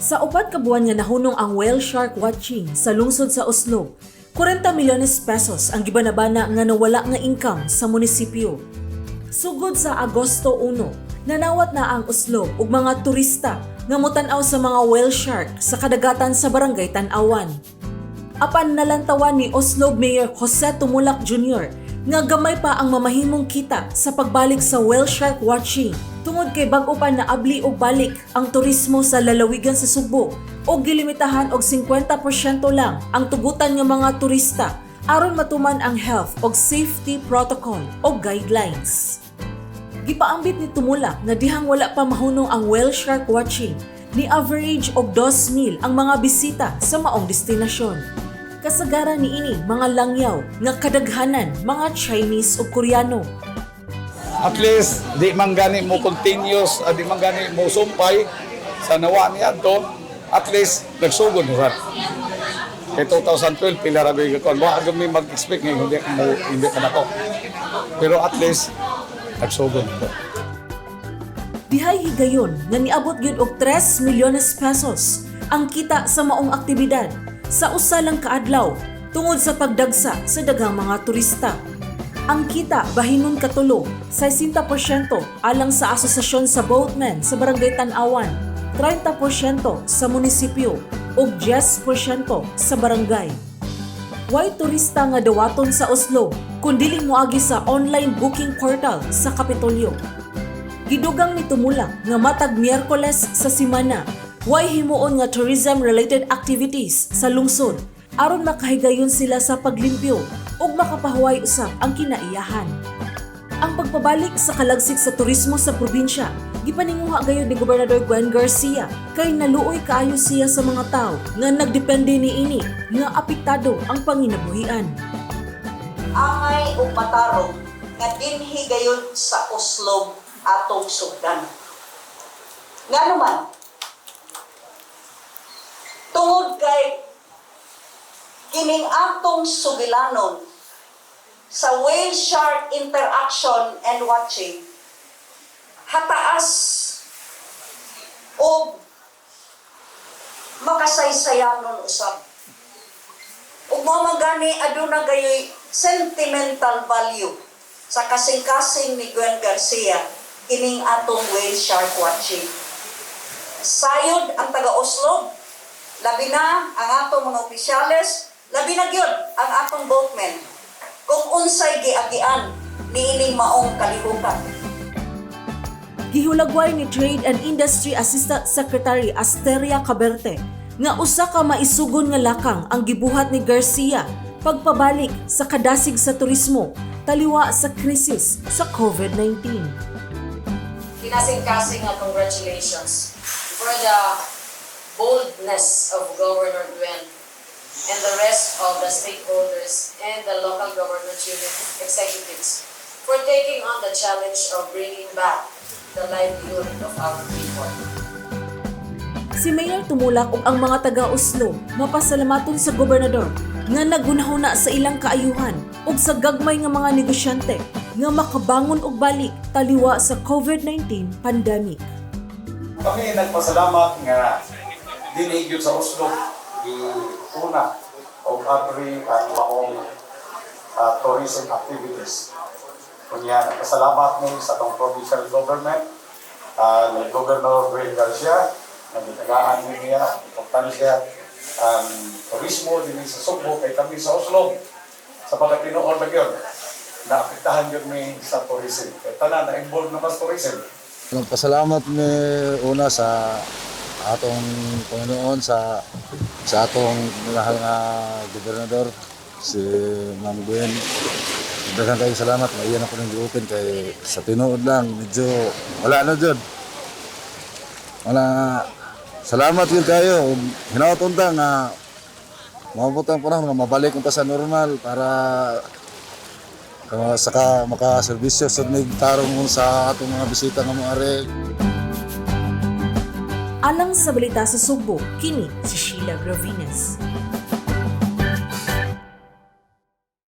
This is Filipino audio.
Sa upat ka buwan nga nahunong ang whale shark watching sa lungsod sa Oslo, 40 milyones pesos ang gibanabana nga nawala nga income sa munisipyo. Sugod sa Agosto 1, nanawat na ang Oslo ug mga turista nga motanaw sa mga whale shark sa kadagatan sa barangay Tan-awan. Apan nalantawan ni Oslo Mayor Jose Tumulak Jr. nga gamay pa ang mamahimong kita sa pagbalik sa whale shark watching tungod kay bag-o pa na abli og balik ang turismo sa lalawigan sa Subo o gilimitahan og 50% lang ang tugutan nga mga turista aron matuman ang health og safety protocol o guidelines. Gipaambit ni Tumulak nga dihang wala pa mahunong ang whale shark watching, ni average og 2,000 ang mga bisita sa maong destinasyon. Kasagaran niini mga langyaw nga kadaghanan mga Chinese ug Koreano. At least di man gani mo continuous, di man gani mo sumpay sa nawa niya to, at least nagsugod rat. Kay 2012 pila ra gyud ko. Wa gyud mi mag-expect nga hindi ka nako. Pero at least nagsugod ko. Dihay higayon nga niabot gyud og 3 milyones pesos ang kita sa maong aktibidad sa usa lang ka adlaw tungod sa pagdagsa sa daghang mga turista. Ang kita bahinon katulo 60% alang sa asosasyon sa boatmen sa barangay Tan-awan, 30% sa munisipyo ug 10% sa barangay. Way turista nga dawaton sa Oslo kundi moagi sa online booking portal sa Kapitolyo. Gidugang ni Tumulak nga matag Miyerkules sa semana way himuon nga tourism-related activities sa lungsod aron makahigayon sila sa paglimpyo ug makapahuway usab ang kinaiyahan. Ang pagpabalik sa kalagsik sa turismo sa probinsya gipaninguha gayud ni Gobernador Gwen Garcia kay naluoy kaayo siya sa mga tao nga nagdepende niini nga apektado ang panginabuhian. Angay ug matarong nga dinhi gayud sa Oslo atong sugdan. Nganuman tungod kay kining atong sugilanon sa whale shark interaction and watching hataas o makasaysayanon usab. Ug mao gani aduna gayoy sentimental value sa kasing-kasing ni Gwen Garcia kining atong whale shark watching. Sayod ang taga-Oslo, labi na ang atong mga opisyales, labi na gyud ang atong boatmen kung unsay giagian niining maong kalihukan. Gihulagway ni Trade and Industry Assistant Secretary Asteria Caberte nga usa ka maisugon nga lakang ang gibuhat ni Garcia pagpabalik sa kadasig sa turismo taliwa sa krisis sa COVID-19. Kinasing-kasing nga congratulations for the boldness of Governor Gwen and the rest of the stakeholders and the local government unit executives for taking on the challenge of bringing back the livelihood of our people. Si Mayor Tumulak ug ang mga taga-Oslo mapasalamaton sa gobernador nga nagunahuna sa ilang kaayuhan ug sa gagmay nga mga negosyante nga makabangon og balik taliwa sa COVID-19 pandemic. Kami nagpasalamat nga dinhi gyud sa Oslo una og every maong tourism activities. Kunya nagpasalamat ni sa tong provincial government, ni Governor Gwen Garcia, na gitagaan niya importansya turismo din sa Subo kay kami sa Oslo sa pagkatinuod na yun naapektahan yun mi sa tourism kay tanan na involved naman sa tourism. Nagpasalamat mi una sa atong Panginoon sa atong mahal nga gobernador si Ma'am Gwen. Daghang kayong salamat, maiyan ako ng gi-open kay sa tinuod lang medyo wala na jud. Wala. Salamat yun kayo. Hinaot unta nga mabutang panahon nga mabalik unta sa normal para saka makaserbisyo sa tarong sa atong mga bisita nga moare. Alang sa balita sa Subo, kini si Sheila Gravines.